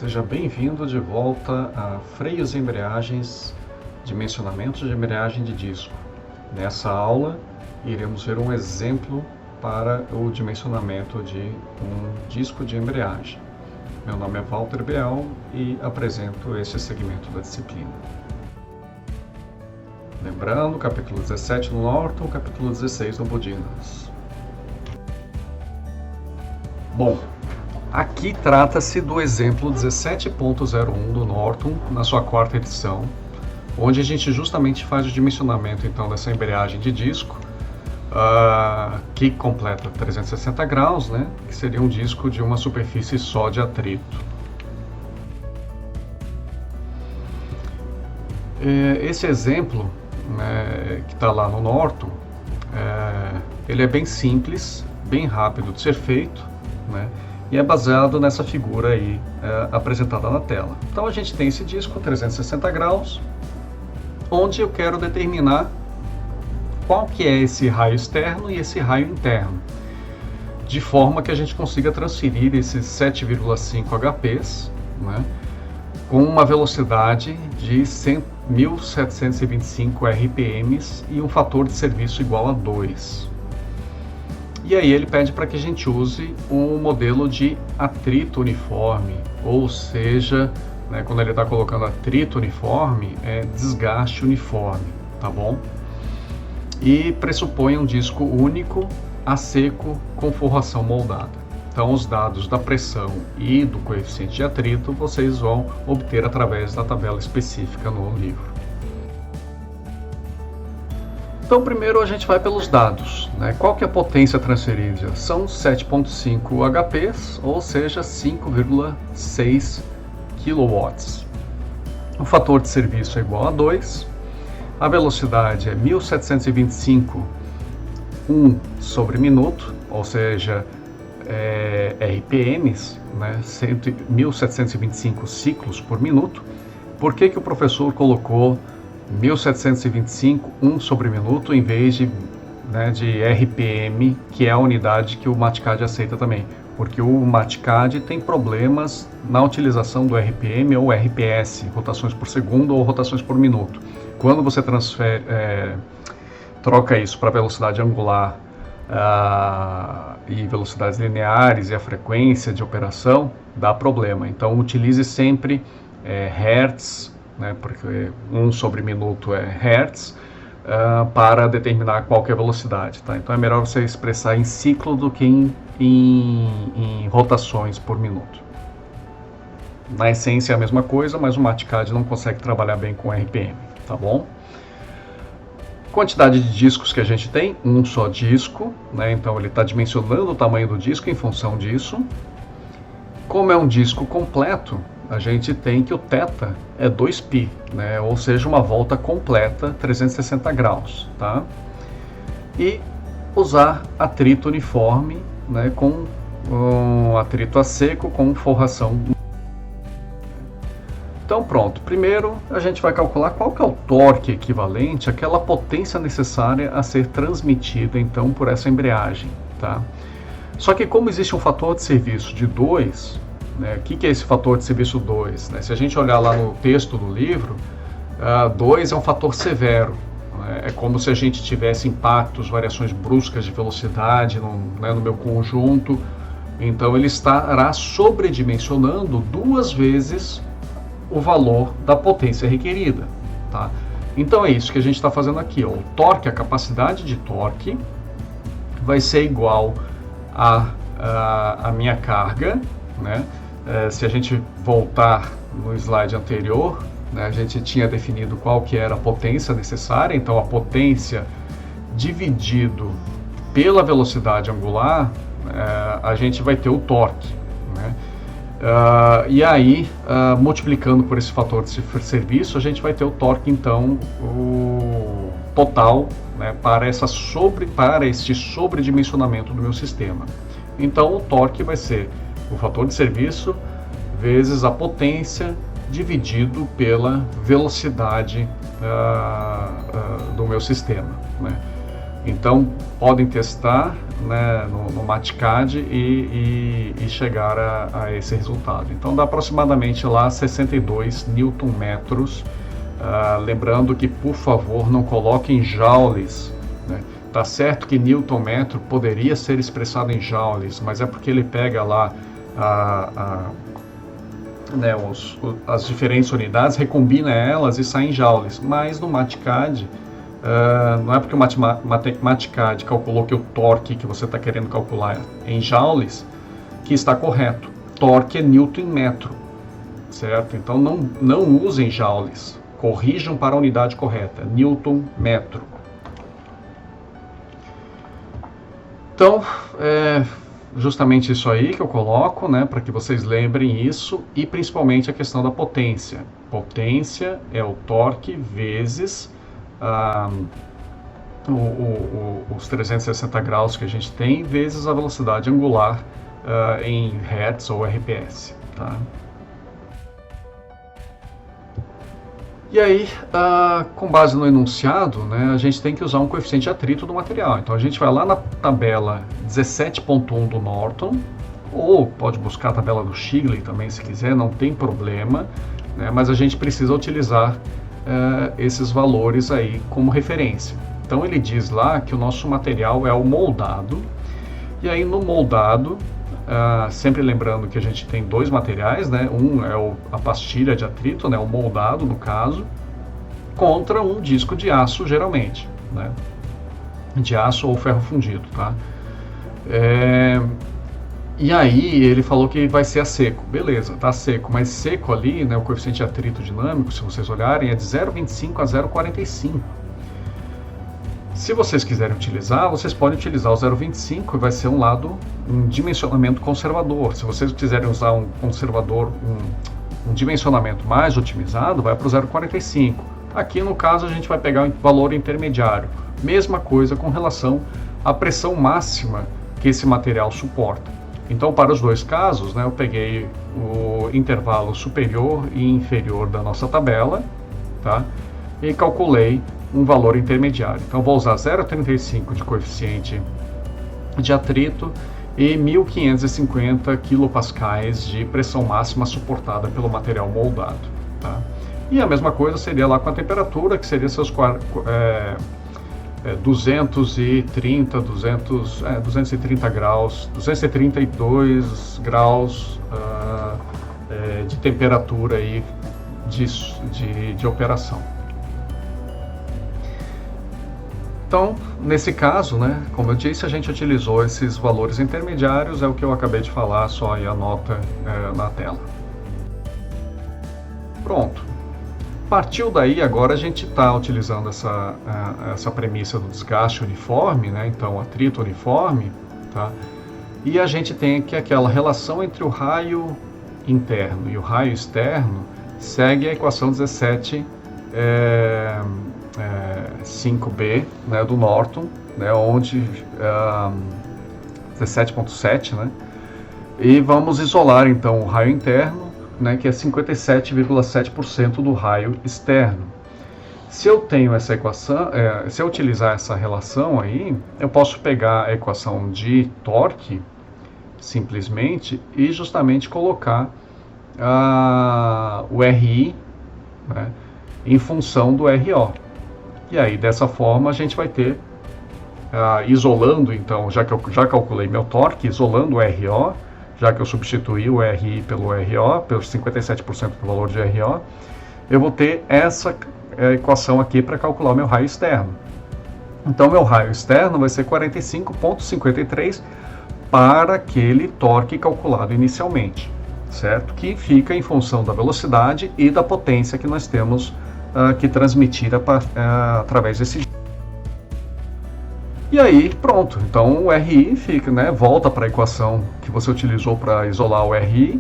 Seja bem-vindo de volta a Freios e Embreagens, Dimensionamento de Embreagem de Disco. Nessa aula, iremos ver um exemplo para o dimensionamento de um disco de embreagem. Meu nome é Walter Beal e apresento este segmento da disciplina. Lembrando, capítulo 17 no Norton, capítulo 16 no Bodinas. Bom, aqui trata-se do exemplo 17.01 do Norton, na sua quarta edição, onde a gente justamente faz o dimensionamento então dessa embreagem de disco, que completa 360 graus, né, que seria um disco de uma superfície só de atrito. Esse exemplo, né, que está lá no Norton, ele é bem simples, bem rápido de ser feito, né, e é baseado nessa figura aí apresentada na tela. Então a gente tem esse disco 360 graus, onde eu quero determinar qual que é esse raio externo e esse raio interno, de forma que a gente consiga transferir esses 7,5 HPs, né, com uma velocidade de 1725 RPMs e um fator de serviço igual a 2. E aí ele pede para que a gente use um modelo de atrito uniforme, ou seja, né, quando ele está colocando atrito uniforme, é desgaste uniforme, tá bom? E pressupõe um disco único, a seco, com forração moldada. Então os dados da pressão e do coeficiente de atrito vocês vão obter através da tabela específica no livro. Então primeiro a gente vai pelos dados, né? Qual que é a potência transferida? São 7.5 HPs, ou seja, 5,6 kW. O fator de serviço é igual a 2, a velocidade é 1725 sobre minuto, ou seja, RPMs, né? 1725 ciclos por minuto. Por que que o professor colocou 1725 sobre minuto em vez de RPM, que é a unidade que o MATCAD aceita também? Porque o MATCAD tem problemas na utilização do RPM ou RPS, rotações por segundo ou rotações por minuto. Quando você troca isso para velocidade angular e velocidades lineares e a frequência de operação, dá problema. Então utilize sempre Hertz, né, porque 1 sobre minuto é Hertz, para determinar qual que é a velocidade. Tá? Então é melhor você expressar em ciclo do que em rotações por minuto. Na essência é a mesma coisa, mas o MATCAD não consegue trabalhar bem com RPM, tá bom? Quantidade de discos que a gente tem, um só disco, né? Então ele está dimensionando o tamanho do disco em função disso. Como é um disco completo, a gente tem que o θ é 2π, né? Ou seja, uma volta completa, 360 graus, tá? E usar atrito uniforme, né, com atrito a seco com forração. Então pronto, primeiro a gente vai calcular qual que é o torque equivalente àquela potência necessária a ser transmitida então por essa embreagem, tá? Só que como existe um fator de serviço de 2, né, o que é esse fator de serviço 2? Né? Se a gente olhar lá no texto do livro, 2 é um fator severo, né? É como se a gente tivesse impactos, variações bruscas de velocidade no meu conjunto, então ele estará sobredimensionando 2 vezes o valor da potência requerida, tá? Então é isso que a gente está fazendo aqui, ó. O torque, a capacidade de torque, vai ser igual a minha carga, né? Se a gente voltar no slide anterior, né, a gente tinha definido qual que era a potência necessária, então a potência dividido pela velocidade angular, a gente vai ter o torque, né? E aí, multiplicando por esse fator de serviço, a gente vai ter o torque, então, o total, né, para este sobredimensionamento do meu sistema. Então, o torque vai ser o fator de serviço vezes a potência dividido pela velocidade do meu sistema, né? Então podem testar, né, no MatCAD e chegar a esse resultado. Então dá aproximadamente lá 62 Nm. Lembrando que, por favor, não coloquem joules, né? Tá certo que Newton metro poderia ser expressado em joules, mas é porque ele pega lá né, as diferentes unidades, recombina elas e sai em joules. Mas no MatCAD, não é porque o MatCAD calculou que o torque que você está querendo calcular em joules que está correto. Torque é Newton em metro, certo? Então não usem joules. Corrijam para a unidade correta, Newton metro. Então, justamente isso aí que eu coloco, né, para que vocês lembrem isso, e principalmente a questão da potência. Potência é o torque vezes os 360 graus que a gente tem, vezes a velocidade angular em Hertz ou RPS. Tá? E aí, com base no enunciado, né, a gente tem que usar um coeficiente de atrito do material. Então a gente vai lá na tabela 17.1 do Norton, ou pode buscar a tabela do Shigley também se quiser, não tem problema, né, mas a gente precisa utilizar esses valores aí como referência. Então ele diz lá que o nosso material é o moldado, e aí no moldado, sempre lembrando que a gente tem dois materiais, né? Um é a pastilha de atrito, né? O moldado no caso, contra um disco de aço geralmente, né? De aço ou ferro fundido, tá? E aí ele falou que vai ser a seco, beleza, tá seco, mas seco ali, né? O coeficiente de atrito dinâmico, se vocês olharem, é de 0,25 a 0,45. Se vocês quiserem utilizar, vocês podem utilizar o 0,25 e vai ser um dimensionamento conservador. Se vocês quiserem usar um conservador, um dimensionamento mais otimizado, vai para o 0,45. Aqui no caso a gente vai pegar o valor intermediário. Mesma coisa com relação à pressão máxima que esse material suporta. Então para os dois casos, né, eu peguei o intervalo superior e inferior da nossa tabela, tá? E calculei um valor intermediário. Então vou usar 0,35 de coeficiente de atrito e 1550 kPa de pressão máxima suportada pelo material moldado. Tá? E a mesma coisa seria lá com a temperatura, que seria seus 230 graus, 232 graus de temperatura aí de operação. Então, nesse caso, né, como eu disse, a gente utilizou esses valores intermediários, é o que eu acabei de falar, só aí anota na tela. Pronto. Partiu daí, agora a gente está utilizando essa premissa do desgaste uniforme, né, então atrito uniforme, tá? E a gente tem aqui aquela relação entre o raio interno e o raio externo, segue a equação 5B, né, do Norton, né, onde 17.7, né, e vamos isolar então o raio interno, né, que é 57,7% do raio externo. Se eu tenho essa equação, se eu utilizar essa relação aí, eu posso pegar a equação de torque simplesmente e justamente colocar o RI, né, em função do RO. E aí, dessa forma, a gente vai ter, isolando, então, já que eu já calculei meu torque, isolando o RO, já que eu substituí o RI pelo RO, pelos 57% do valor de RO, eu vou ter essa equação aqui para calcular o meu raio externo. Então, meu raio externo vai ser 45,53 para aquele torque calculado inicialmente, certo? Que fica em função da velocidade e da potência que nós temos que transmitir através desse. E aí, pronto. Então o RI fica, né? Volta para a equação que você utilizou para isolar o RI,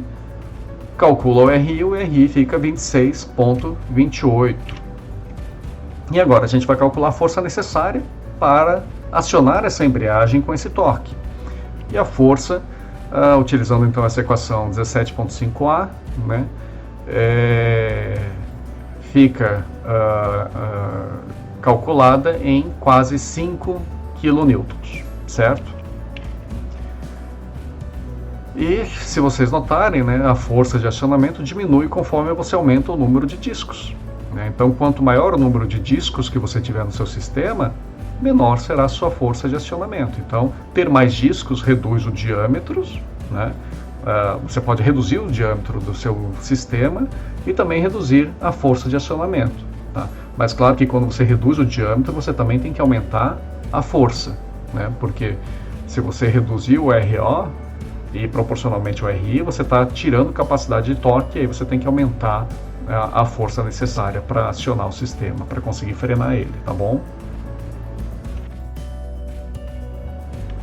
calcula o RI fica 26,28. E agora a gente vai calcular a força necessária para acionar essa embreagem com esse torque. E a força, utilizando então essa equação 17,5A, né? Fica calculada em quase 5 quilonewtons, certo? E se vocês notarem, né, a força de acionamento diminui conforme você aumenta o número de discos, né? Então, quanto maior o número de discos que você tiver no seu sistema, menor será a sua força de acionamento. Então, ter mais discos reduz o diâmetro, né? Você pode reduzir o diâmetro do seu sistema e também reduzir a força de acionamento, tá? Mas claro que quando você reduz o diâmetro, você também tem que aumentar a força, né? Porque se você reduzir o RO e proporcionalmente o RI, você está tirando capacidade de torque, e aí você tem que aumentar a força necessária para acionar o sistema, para conseguir frenar ele, tá bom?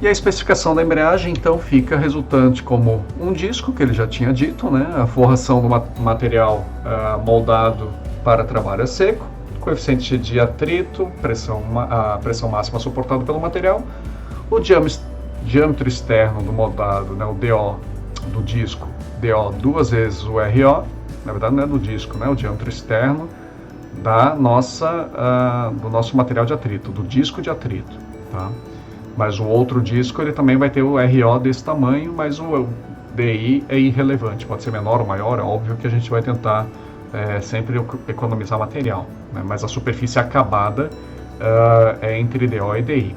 E a especificação da embreagem, então, fica resultante como um disco, que ele já tinha dito, né? A forração do material moldado para trabalho a seco, coeficiente de atrito, a pressão máxima suportada pelo material, o diâmetro externo do moldado, né, o DO do disco, DO duas vezes o RO, na verdade não é do disco, né, o diâmetro externo do nosso material de atrito, do disco de atrito, tá? Mas o outro disco ele também vai ter o RO desse tamanho, mas o DI é irrelevante, pode ser menor ou maior, é óbvio que a gente vai tentar sempre economizar material, né? Mas a superfície acabada é entre DO e DI.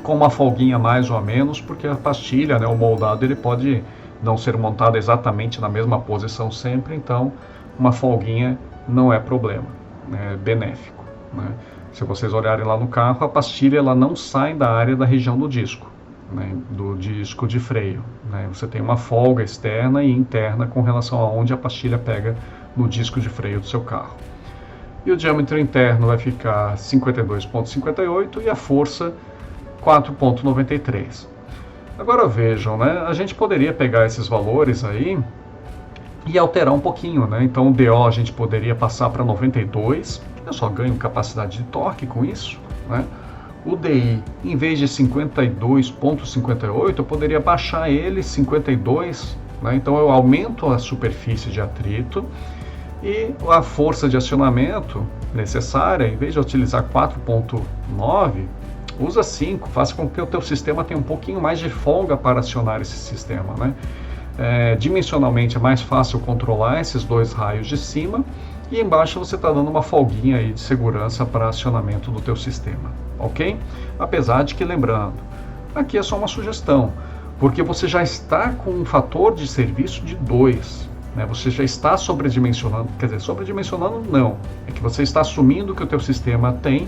Com uma folguinha mais ou a menos, porque a pastilha, né, o moldado, ele pode não ser montado exatamente na mesma posição sempre, então uma folguinha não é problema, é benéfico, né? Se vocês olharem lá no carro, a pastilha ela não sai da área da região do disco, né, do disco de freio, né? Você tem uma folga externa e interna com relação a onde a pastilha pega no disco de freio do seu carro. E o diâmetro interno vai ficar 52,58 e a força 4,93. Agora vejam, né? A gente poderia pegar esses valores aí e alterar um pouquinho, né? Então o DO a gente poderia passar para 92, eu só ganho capacidade de torque com isso, né? O DI, em vez de 52,58, eu poderia baixar ele 52, né? Então eu aumento a superfície de atrito e a força de acionamento necessária, em vez de utilizar 4,9, usa 5, faça com que o teu sistema tenha um pouquinho mais de folga para acionar esse sistema, né? Dimensionalmente é mais fácil controlar esses dois raios de cima e embaixo você está dando uma folguinha aí de segurança para acionamento do teu sistema, ok? Apesar de que, lembrando, aqui é só uma sugestão, porque você já está com um fator de serviço de 2, né? Você já está sobredimensionando, quer dizer, sobredimensionando não, é que você está assumindo que o teu sistema tem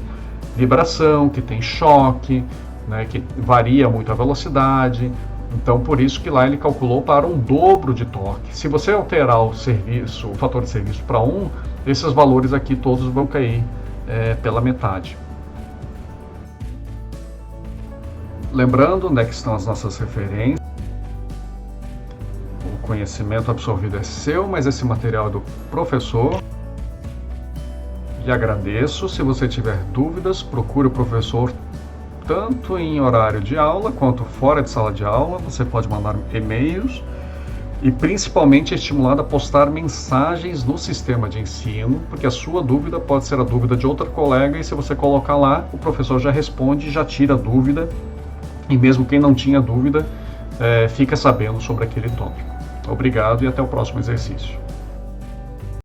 vibração, que tem choque, né, que varia muito a velocidade, então por isso que lá ele calculou para um dobro de torque. Se você alterar o fator de serviço para 1, esses valores aqui todos vão cair pela metade. Lembrando onde é que estão as nossas referências. O conhecimento absorvido é seu, mas esse material é do professor. E agradeço. Se você tiver dúvidas, procure o professor tanto em horário de aula quanto fora de sala de aula. Você pode mandar e-mails e principalmente é estimulado a postar mensagens no sistema de ensino, porque a sua dúvida pode ser a dúvida de outra colega e se você colocar lá, o professor já responde e já tira a dúvida e mesmo quem não tinha dúvida fica sabendo sobre aquele tópico. Obrigado e até o próximo exercício.